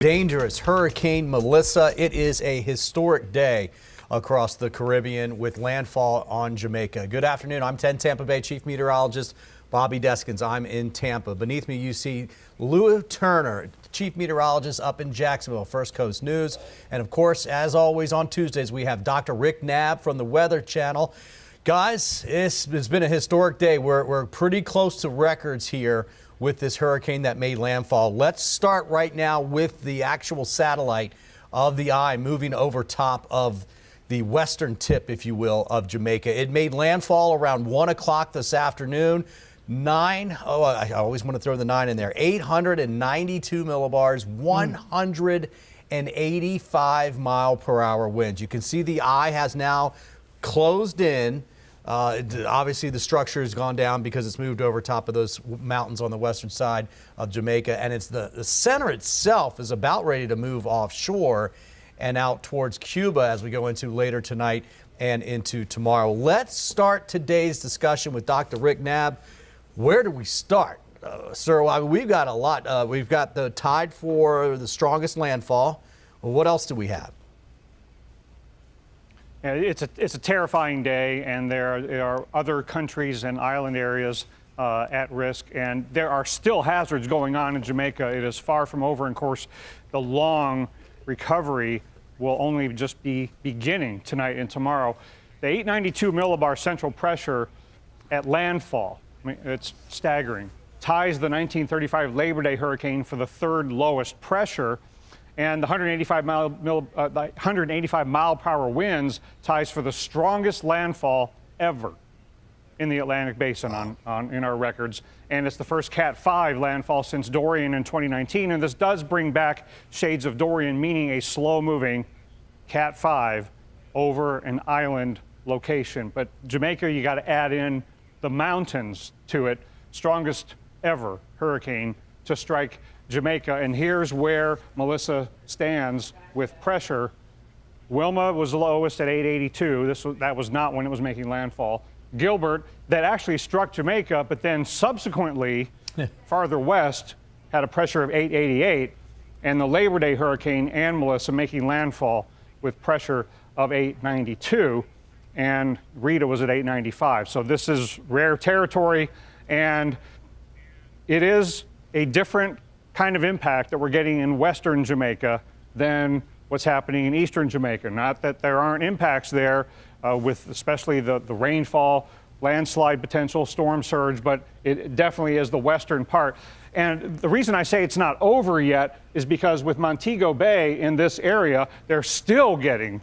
Dangerous Hurricane Melissa. It is a historic day across the Caribbean with landfall on Jamaica. Good afternoon. I'm 10 Tampa Bay Chief Meteorologist Bobby Deskins. I'm in Tampa. Beneath me, you see Lou Turner, Chief Meteorologist up in Jacksonville, First Coast News. And of course, as always on Tuesdays, we have Dr. Rick Knabb from the Weather Channel. Guys, it's been a historic day. We're pretty close to records here with this hurricane that made landfall. Let's start right now with the actual satellite of the eye moving over top of the western tip, if you will, of Jamaica. It made landfall around 1 o'clock this afternoon. I always want to throw the 9 in there. 892 millibars, 185 mile per hour winds. You can see the eye has now closed in. Obviously, the structure has gone down because it's moved over top of those mountains on the western side of Jamaica. And it's the center itself is about ready to move offshore and out towards Cuba as we go into later tonight and into tomorrow. Let's start today's discussion with Dr. Rick Knabb. Where do we start? Sir, we've got a lot. We've got the tide for the strongest landfall. Well, what else do we have? Yeah, it's a terrifying day, and there are other countries and island areas at risk, and there are still hazards going on in Jamaica. It is far from over, and of course, the long recovery will only just be beginning tonight and tomorrow. The 892 millibar central pressure at landfall, I mean, it's staggering, ties the 1935 Labor Day hurricane for the third lowest pressure. And the 185 mile per hour winds ties for the strongest landfall ever in the Atlantic Basin in our records. And it's the first Cat 5 landfall since Dorian in 2019. And this does bring back shades of Dorian, meaning a slow moving Cat 5 over an island location. But Jamaica, you got to add in the mountains to it. Strongest ever hurricane to strike Jamaica, and here's where Melissa stands with pressure. Wilma was the lowest at 882. That was not when it was making landfall. Gilbert, that actually struck Jamaica, but then subsequently farther west had a pressure of 888, and the Labor Day hurricane and Melissa making landfall with pressure of 892, and Rita was at 895. So this is rare territory, and it is a different kind of impact that we're getting in western Jamaica than what's happening in eastern Jamaica. Not that there aren't impacts there with especially the rainfall, landslide potential, storm surge, but it definitely is the western part. And the reason I say it's not over yet is because with Montego Bay in this area, they're still getting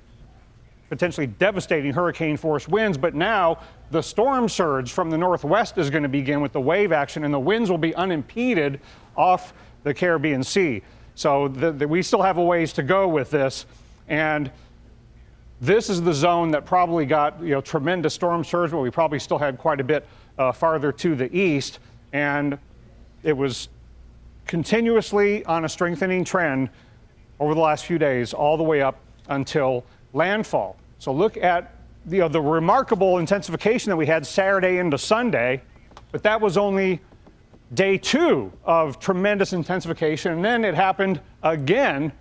potentially devastating hurricane force winds, but now the storm surge from the northwest is going to begin with the wave action, and the winds will be unimpeded off the Caribbean Sea. So we still have a ways to go with this, and this is the zone that probably got tremendous storm surge, but we probably still had quite a bit farther to the east, and it was continuously on a strengthening trend over the last few days, all the way up until landfall. So look at the remarkable intensification that we had Saturday into Sunday, but that was only day 2 of tremendous intensification, and then it happened again.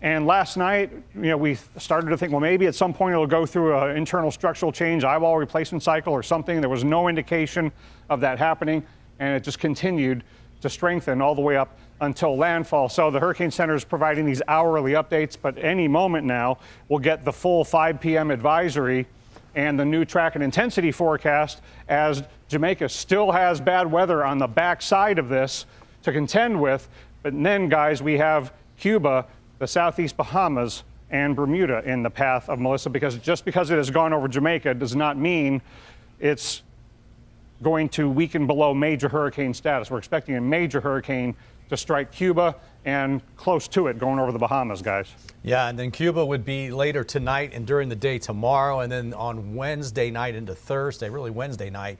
And last night, we started to think, well, maybe at some point it'll go through an internal structural change, eyewall replacement cycle or something. There was no indication of that happening, and it just continued to strengthen all the way up until landfall. So the Hurricane Center is providing these hourly updates, but any moment now we'll get the full 5 p.m. advisory and the new track and intensity forecast, as Jamaica still has bad weather on the backside of this to contend with. But then, guys, we have Cuba, the Southeast Bahamas, and Bermuda in the path of Melissa, because just because it has gone over Jamaica does not mean it's going to weaken below major hurricane status. We're expecting a major hurricane to strike Cuba and close to it going over the Bahamas, guys. Yeah, and then Cuba would be later tonight and during the day tomorrow, and then on Wednesday night into Thursday, really Wednesday night,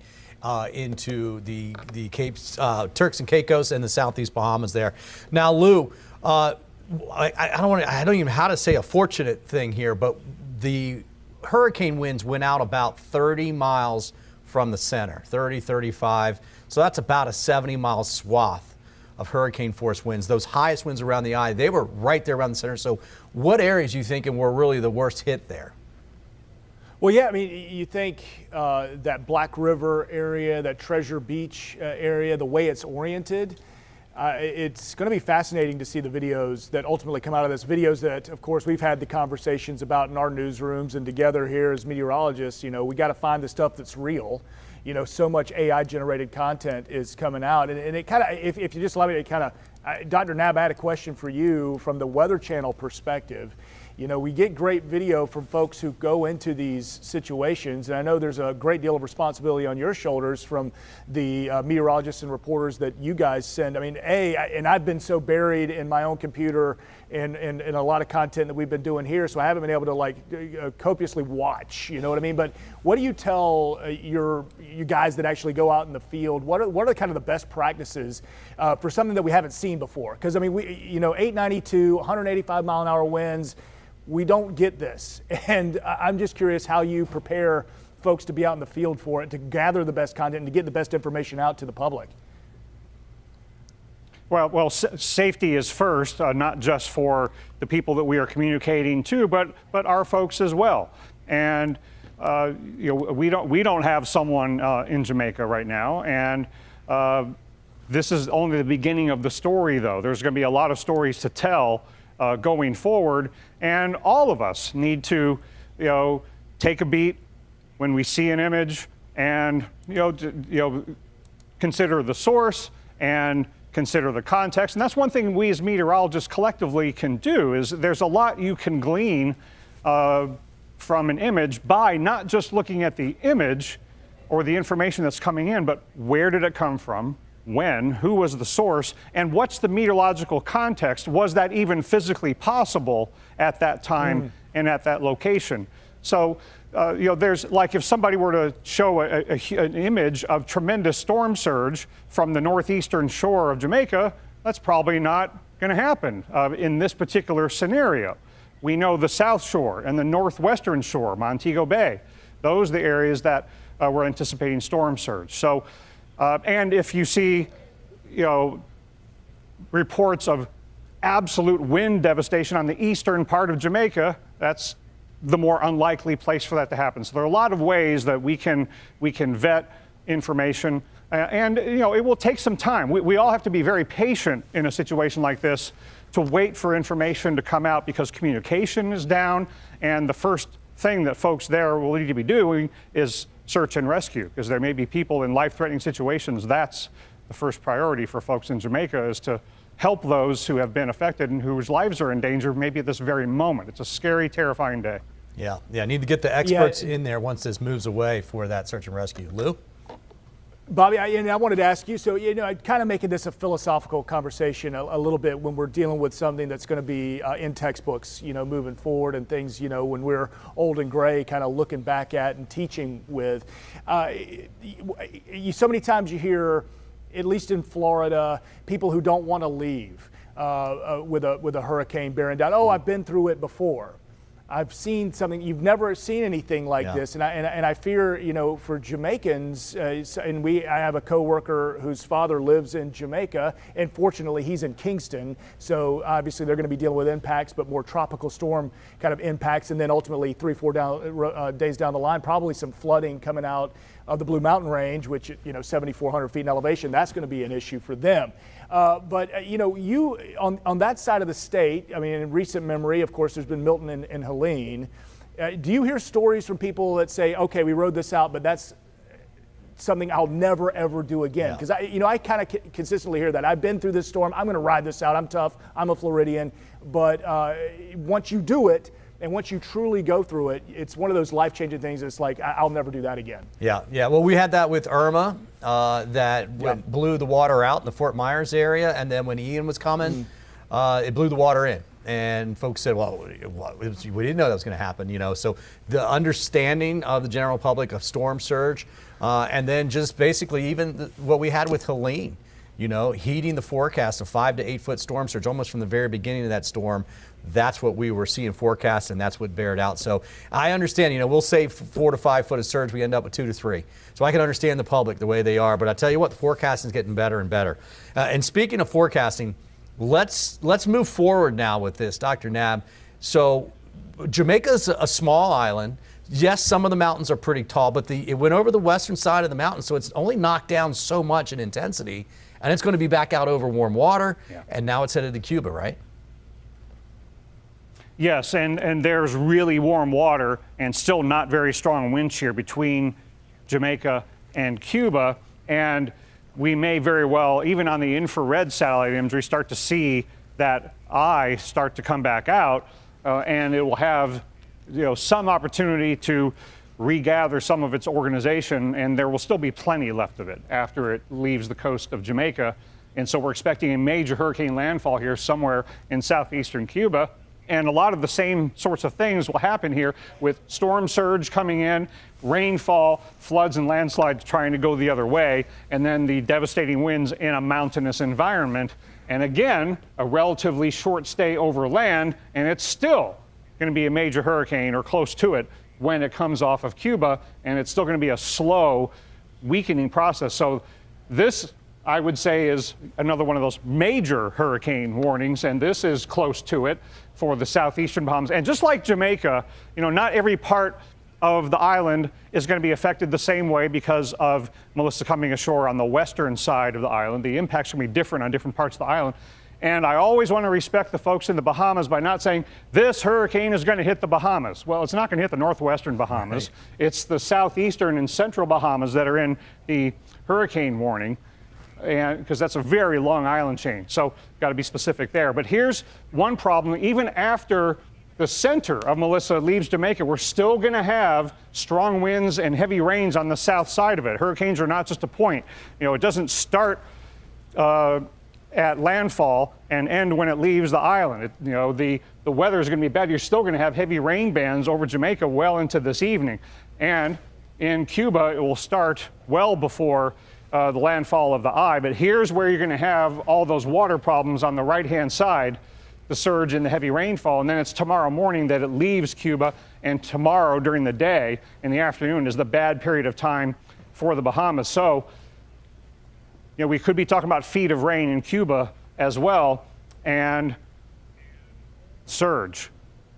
into the Turks and Caicos and the Southeast Bahamas there. Now, Lou, I don't even know how to say a fortunate thing here, but the hurricane winds went out about 30 miles from the center, 30, 35. So that's about a 70-mile swath of hurricane force winds. Those highest winds around the eye, they were right there around the center. So what areas you thinking were really the worst hit there? Well, yeah, I mean, you think that Black River area, that Treasure Beach area, the way it's oriented, it's going to be fascinating to see the videos that ultimately come out of this. Videos that, of course, we've had the conversations about in our newsrooms and together here as meteorologists. You know, we got to find the stuff that's real. You know, so much AI-generated content is coming out, and it kind of, if you just allow me to kind of, Dr. Knabb, I had a question for you from the Weather Channel perspective. You know, we get great video from folks who go into these situations, and I know there's a great deal of responsibility on your shoulders from the meteorologists and reporters that you guys send. I mean, and I've been so buried in my own computer and a lot of content that we've been doing here, so I haven't been able to like copiously watch, you know what I mean? But what do you tell you guys that actually go out in the field? What are kind of the best practices for something that we haven't seen before? Because I mean, 892, 185 mile an hour winds, we don't get this. And I'm just curious how you prepare folks to be out in the field for it, to gather the best content and to get the best information out to the public. Well, safety is first, not just for the people that we are communicating to, but our folks as well. And we don't have someone in Jamaica right now, and this is only the beginning of the story, though. There's going to be a lot of stories to tell going forward, and all of us need to, take a beat when we see an image, and consider the source and consider the context. And that's one thing we as meteorologists collectively can do. Is there's a lot you can glean from an image by not just looking at the image or the information that's coming in, but where did it come from? When, who was the source, and what's the meteorological context? Was that even physically possible at that time and at that location? So, there's like if somebody were to show an image of tremendous storm surge from the northeastern shore of Jamaica, that's probably not going to happen in this particular scenario. We know the South Shore and the northwestern shore, Montego Bay. Those are the areas that we're anticipating storm surge. So. And if you see, reports of absolute wind devastation on the eastern part of Jamaica, that's the more unlikely place for that to happen. So there are a lot of ways that we can vet information, and it will take some time. We all have to be very patient in a situation like this to wait for information to come out because communication is down, and the first thing that folks there will need to be doing is search and rescue, because there may be people in life-threatening situations. That's the first priority for folks in Jamaica, is to help those who have been affected and whose lives are in danger maybe at this very moment. It's a scary, terrifying day. Yeah, need to get the experts in there once this moves away for that search and rescue. Lou? Bobby, I wanted to ask you, so, kind of making this a philosophical conversation a little bit when we're dealing with something that's going to be in textbooks, moving forward, and things, when we're old and gray, kind of looking back at and teaching with. So many times you hear, at least in Florida, people who don't want to leave with a hurricane bearing down. Oh, I've been through it before. I've seen something. You've never seen anything like this, and I fear, for Jamaicans, and I have a coworker whose father lives in Jamaica, and fortunately he's in Kingston, so obviously they're going to be dealing with impacts, but more tropical storm kind of impacts, and then ultimately 3-4 days down the line, probably some flooding coming out of the Blue Mountain Range, which 7,400 feet in elevation. That's going to be an issue for them. But you on that side of the state, I mean, in recent memory, of course, there's been Milton and Helene. Do you hear stories from people that say, okay, we rode this out, but that's something I'll never, ever do again? Because I kind of consistently hear that. I've been through this storm. I'm going to ride this out. I'm tough. I'm a Floridian. But once you do it, and once you truly go through it, it's one of those life-changing things that's like, I'll never do that again. Yeah. Well, we had that with Irma that blew the water out in the Fort Myers area. And then when Ian was coming, it blew the water in. And folks said, well, we didn't know that was going to happen, So the understanding of the general public of storm surge, and then just basically even what we had with Helene. heeding the forecast of 5 to 8 foot storm surge almost from the very beginning of that storm. That's what we were seeing forecast, and that's what bared out. So I understand, we'll say 4 to 5 foot of surge, we end up with 2 to 3. So I can understand the public the way they are, but I tell you what, the forecasting is getting better and better. And speaking of forecasting, let's move forward now with this, Dr. Knabb. So Jamaica's a small island. Yes, some of the mountains are pretty tall, but it went over the western side of the mountain, so it's only knocked down so much in intensity, and it's going to be back out over warm water, and now it's headed to Cuba, right? Yes, and there's really warm water and still not very strong wind shear between Jamaica and Cuba, and we may very well, even on the infrared satellite imagery, start to see that eye start to come back out, and it will have some opportunity to regather some of its organization, and there will still be plenty left of it after it leaves the coast of Jamaica. And so we're expecting a major hurricane landfall here somewhere in southeastern Cuba. And a lot of the same sorts of things will happen here with storm surge coming in, rainfall, floods and landslides trying to go the other way, and then the devastating winds in a mountainous environment. And again, a relatively short stay over land, and it's still going to be a major hurricane or close to it when it comes off of Cuba, and it's still going to be a slow weakening process. So this, I would say, is another one of those major hurricane warnings, and this is close to it for the southeastern Bahamas. And just like Jamaica, not every part of the island is going to be affected the same way because of Melissa coming ashore on the western side of the island. The impacts are going to be different on different parts of the island. And I always want to respect the folks in the Bahamas by not saying this hurricane is going to hit the Bahamas. Well, it's not going to hit the northwestern Bahamas. Right. It's the southeastern and central Bahamas that are in the hurricane warning, and because that's a very long island chain. So got to be specific there. But here's one problem. Even after the center of Melissa leaves Jamaica, we're still going to have strong winds and heavy rains on the south side of it. Hurricanes are not just a point. It doesn't start at landfall and end when it leaves the island. The weather is going to be bad. You're still going to have heavy rain bands over Jamaica well into this evening. And in Cuba, it will start well before the landfall of the eye. But here's where you're going to have all those water problems on the right-hand side, the surge and the heavy rainfall. And then it's tomorrow morning that it leaves Cuba, and tomorrow during the day, in the afternoon, is the bad period of time for the Bahamas. So we could be talking about feet of rain in Cuba as well, and surge.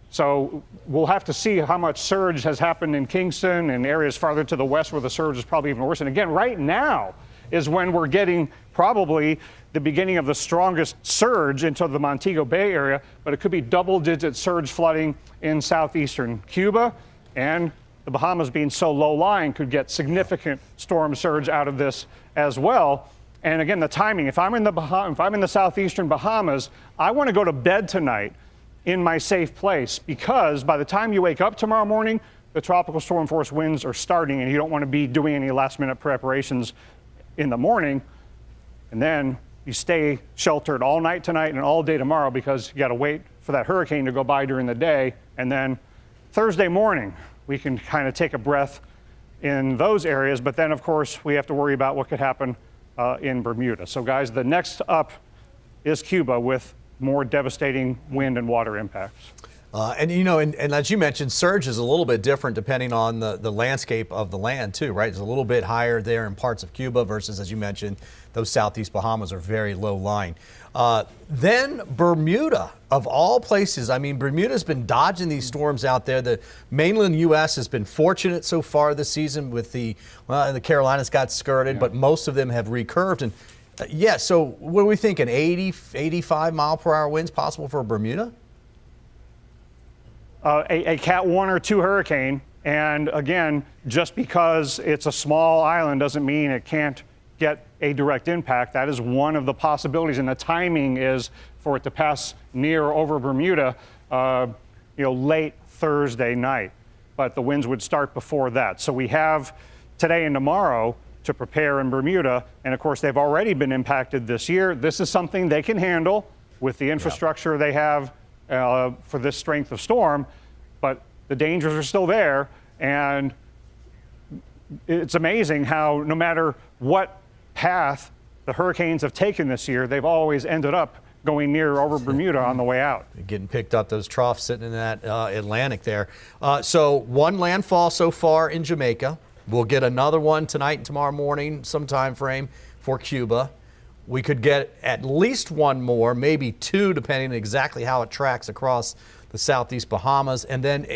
So we'll have to see how much surge has happened in Kingston and areas farther to the west where the surge is probably even worse. And again, right now is when we're getting probably the beginning of the strongest surge into the Montego Bay area, but it could be double-digit surge flooding in southeastern Cuba, and the Bahamas being so low-lying could get significant storm surge out of this as well. And again, the timing, if I'm in the southeastern Bahamas, I want to go to bed tonight in my safe place, because by the time you wake up tomorrow morning, the tropical storm force winds are starting, and you don't want to be doing any last-minute preparations in the morning. And then you stay sheltered all night tonight and all day tomorrow, because you got to wait for that hurricane to go by during the day. And then Thursday morning, we can kind of take a breath in those areas. But then, of course, we have to worry about what could happen in Bermuda. So, guys, the next up is Cuba with more devastating wind and water impacts. And as you mentioned, surge is a little bit different depending on the landscape of the land too, right? It's a little bit higher there in parts of Cuba versus, as you mentioned, those southeast Bahamas are very low lying. Then Bermuda, of all places. I mean, Bermuda's been dodging these storms out there. The mainland U.S. has been fortunate so far this season with the Carolinas got skirted, but most of them have recurved. And so what are we thinking? 80, 85 mile per hour winds possible for Bermuda? A Cat 1 or 2 hurricane. And again, just because it's a small island doesn't mean it can't get a direct impact. That is one of the possibilities. And the timing is for it to pass near or over Bermuda, late Thursday night. But the winds would start before that. So we have today and tomorrow to prepare in Bermuda. And of course, they've already been impacted this year. This is something they can handle with the infrastructure they have for this strength of storm, but the dangers are still there. And it's amazing how no matter what path the hurricanes have taken this year, they've always ended up going near over Bermuda on the way out. Getting picked up, those troughs sitting in that Atlantic there. So one landfall so far in Jamaica. We'll get another one tonight and tomorrow morning, some time frame for Cuba. We could get at least one more, maybe two, depending on exactly how it tracks across the southeast Bahamas. And then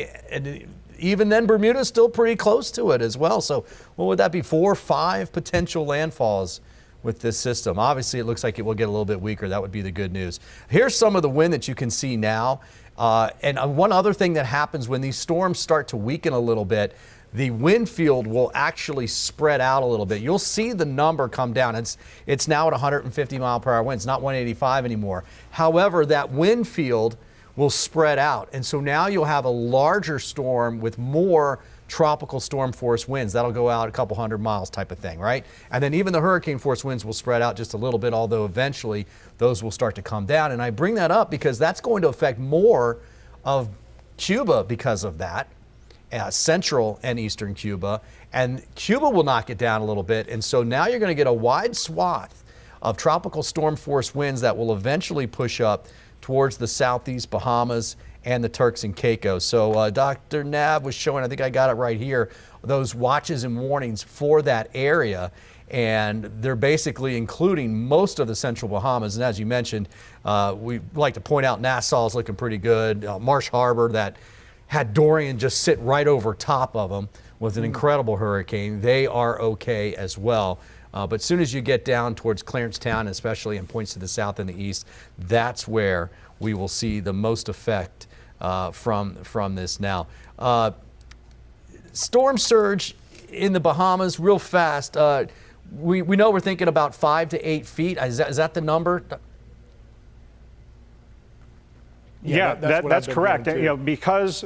even then, Bermuda's still pretty close to it as well. So what would that be, 4 or 5 potential landfalls with this system? Obviously, it looks like it will get a little bit weaker. That would be the good news. Here's some of the wind that you can see now. And one other thing that happens when these storms start to weaken a little bit, the wind field will actually spread out a little bit. You'll see the number come down. It's now at 150 mile per hour winds, not 185 anymore. However, that wind field will spread out. And so now you'll have a larger storm with more tropical storm force winds. That'll go out a couple hundred miles type of thing, right? And then even the hurricane force winds will spread out just a little bit, although eventually those will start to come down. And I bring that up because that's going to affect more of Cuba because of that. Central and eastern Cuba, and Cuba will knock it down a little bit. And so now you're going to get a wide swath of tropical storm force winds that will eventually push up towards the southeast Bahamas and the Turks and Caicos. So Dr. Knabb was showing, I think I got it right here, those watches and warnings for that area. And they're basically including most of the central Bahamas. And as you mentioned, we like to point out Nassau is looking pretty good. Marsh Harbor, that had Dorian just sit right over top of them, was an incredible hurricane. They are okay as well. But as soon as you get down towards Clarence Town, especially in points to the south and the east, that's where we will see the most effect from this now. Storm surge in the Bahamas, real fast. We know we're thinking about 5 to 8 feet. Is that the number? Yeah, that's correct. Because,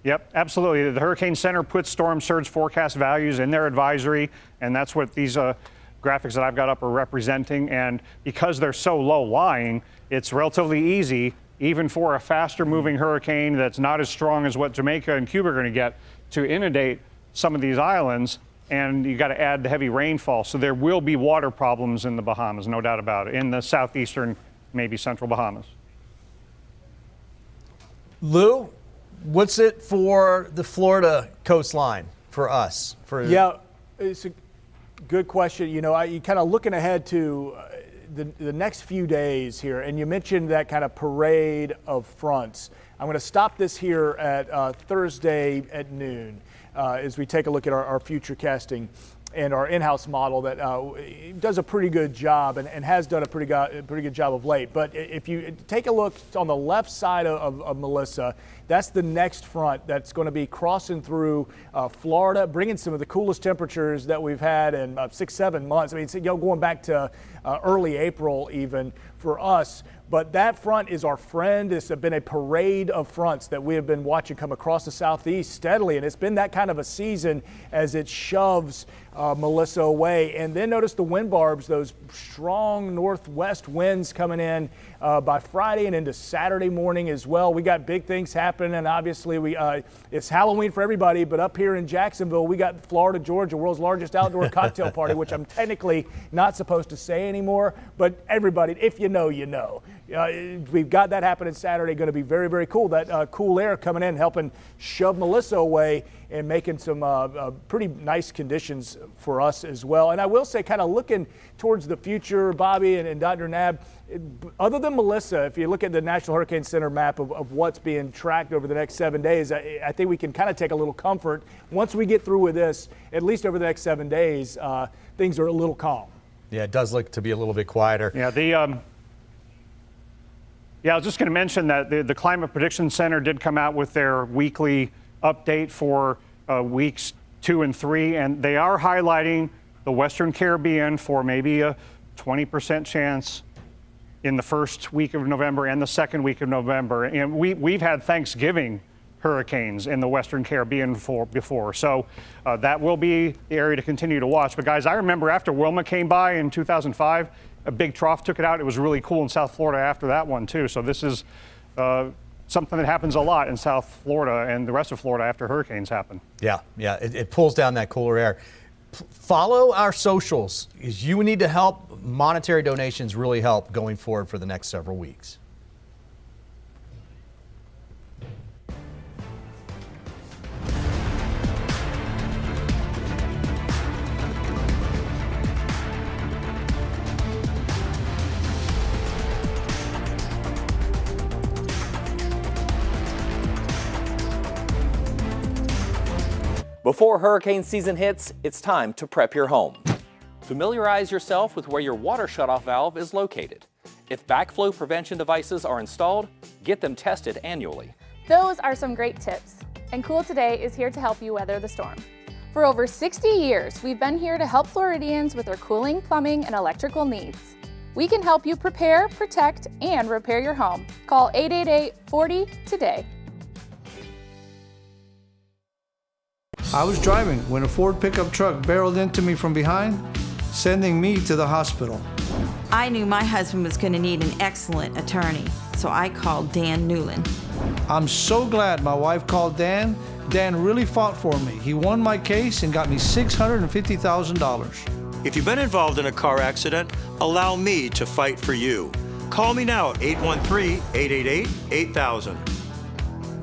yep, absolutely. The Hurricane Center puts storm surge forecast values in their advisory, and that's what these graphics that I've got up are representing. And because they're so low lying, it's relatively easy, even for a faster moving hurricane that's not as strong as what Jamaica and Cuba are going to get, to inundate some of these islands. And you got to add the heavy rainfall. So there will be water problems in the Bahamas, no doubt about it, in the southeastern, maybe central Bahamas. Lou, what's it for the Florida coastline for us? Yeah, it's a good question. You know, you kind of looking ahead to the next few days here, and you mentioned that kind of parade of fronts. I'm going to stop this here at Thursday at noon as we take a look at our future casting and our in-house model that does a pretty good job and has done a pretty good job of late. But if you take a look on the left side of Melissa, that's the next front that's going to be crossing through Florida, bringing some of the coolest temperatures that we've had in 6-7 months. I mean, it's, going back to early April even for us. But that front is our friend. It's been a parade of fronts that we have been watching come across the southeast steadily, and it's been that kind of a season as it shoves Melissa away. And then notice the wind barbs, those strong northwest winds coming in by Friday and into Saturday morning as well. We got big things happening, and obviously it's Halloween for everybody, but up here in Jacksonville, we got Florida Georgia, world's largest outdoor cocktail party, which I'm technically not supposed to say anymore, but everybody, if you know, you know. We've got that happening Saturday, going to be very, very cool. That cool air coming in, helping shove Melissa away and making some pretty nice conditions for us as well. And I will say, kind of looking towards the future, Bobby and Dr. Knabb, other than Melissa, if you look at the National Hurricane Center map of what's being tracked over the next 7 days, I think we can kind of take a little comfort. Once we get through with this, at least over the next 7 days, things are a little calm. Yeah, it does look to be a little bit quieter. Yeah, I was just going to mention that the Climate Prediction Center did come out with their weekly update for weeks 2 and 3, and they are highlighting the Western Caribbean for maybe a 20% chance in the first week of November and the second week of November. And we've had Thanksgiving hurricanes in the Western Caribbean before. So that will be the area to continue to watch. But guys, I remember after Wilma came by in 2005, a big trough took it out. It was really cool in South Florida after that one too. So this is something that happens a lot in South Florida and the rest of Florida after hurricanes happen. Yeah, it pulls down that cooler air. follow our socials. You need to help. Monetary donations really help going forward for the next several weeks. Before hurricane season hits, it's time to prep your home. Familiarize yourself with where your water shutoff valve is located. If backflow prevention devices are installed, get them tested annually. Those are some great tips, and Cool Today is here to help you weather the storm. For over 60 years, we've been here to help Floridians with their cooling, plumbing, and electrical needs. We can help you prepare, protect, and repair your home. Call 888-40-TODAY. I was driving when a Ford pickup truck barreled into me from behind, sending me to the hospital. I knew my husband was going to need an excellent attorney, so I called Dan Newland. I'm so glad my wife called Dan. Dan really fought for me. He won my case and got me $650,000. If you've been involved in a car accident, allow me to fight for you. Call me now at 813-888-8000.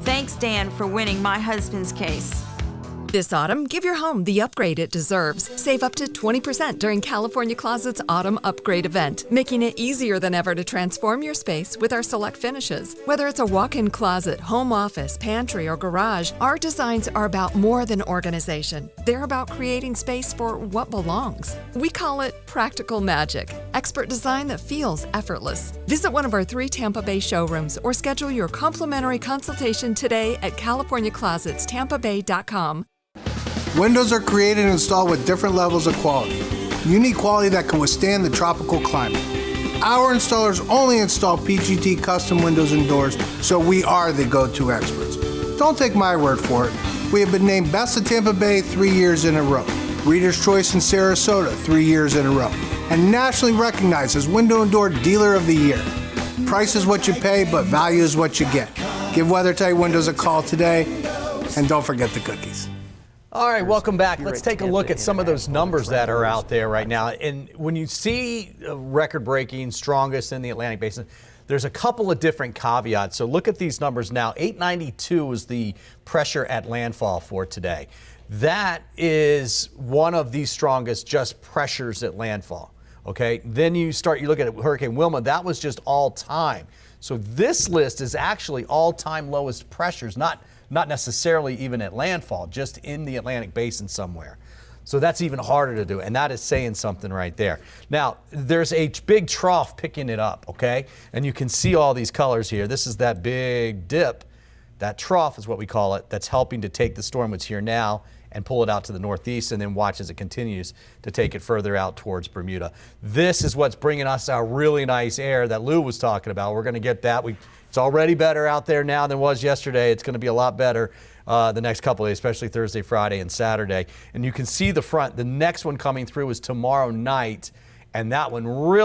Thanks, Dan, for winning my husband's case. This autumn, give your home the upgrade it deserves. Save up to 20% during California Closet's Autumn Upgrade event, making it easier than ever to transform your space with our select finishes. Whether it's a walk-in closet, home office, pantry, or garage, our designs are about more than organization. They're about creating space for what belongs. We call it practical magic, expert design that feels effortless. Visit one of our 3 Tampa Bay showrooms or schedule your complimentary consultation today at CaliforniaClosetsTampaBay.com. Windows are created and installed with different levels of quality. Unique quality that can withstand the tropical climate. Our installers only install PGT custom windows and doors, so we are the go-to experts. Don't take my word for it. We have been named Best of Tampa Bay 3 years in a row, Reader's Choice in Sarasota 3 years in a row, and nationally recognized as Window and Door Dealer of the Year. Price is what you pay, but value is what you get. Give WeatherTight Windows a call today, and don't forget the cookies. All right, welcome back. Let's take a look at some of those numbers that are out there right now. And when you see record-breaking, strongest in the Atlantic Basin, there's a couple of different caveats. So look at these numbers now. 892 is the pressure at landfall for today. That is one of the strongest just pressures at landfall. Okay, then you look at Hurricane Wilma. That was just all time. So this list is actually all-time lowest pressures, not necessarily even at landfall, just in the Atlantic Basin somewhere. So that's even harder to do, and that is saying something right there. Now, there's a big trough picking it up, okay? And you can see all these colors here. This is that big dip. That trough is what we call it, that's helping to take the storm that's here now and pull it out to the northeast, and then watch as it continues to take it further out towards Bermuda. This is what's bringing us our really nice air that Lou was talking about. We're going to get that. It's already better out there now than it was yesterday. It's going to be a lot better the next couple of days, especially Thursday, Friday, and Saturday. And you can see the front. The next one coming through is tomorrow night, and that one really